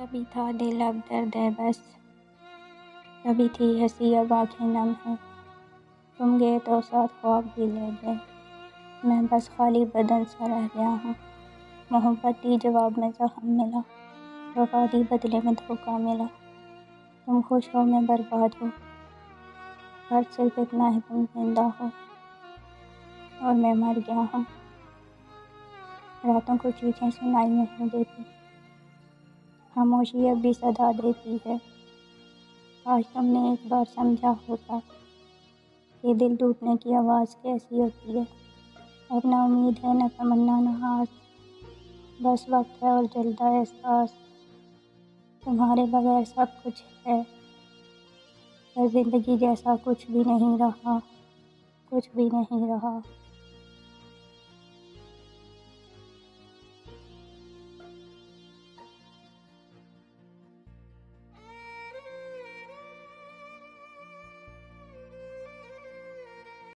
कभी था दिल अब दर्द है बस, कभी थी हंसी अब आँखें नम है। तुम गए तो साथ ख्वाब भी ले गए, मैं बस खाली बदन सा रह गया हूँ। मोहब्बत दी जवाब में ज़ख्म मिला, वफा दी बदले में धोखा मिला। तुम खुश हो मैं बर्बाद हूँ, फर्क सिर्फ इतना है तुम जिंदा हो और मैं मर गया हूँ। रातों को चीखें सुनाई नहीं देती, खामोशी अब भी सदा देती है। आज तुमने एक बार समझा होता कि दिल टूटने की आवाज़ कैसी होती है। अब ना उम्मीद है न तमन्ना न आस, बस वक्त है और जलता है एहसास। तुम्हारे बगैर सब कुछ है पर ज़िंदगी जैसा कुछ भी नहीं रहा, कुछ भी नहीं रहा।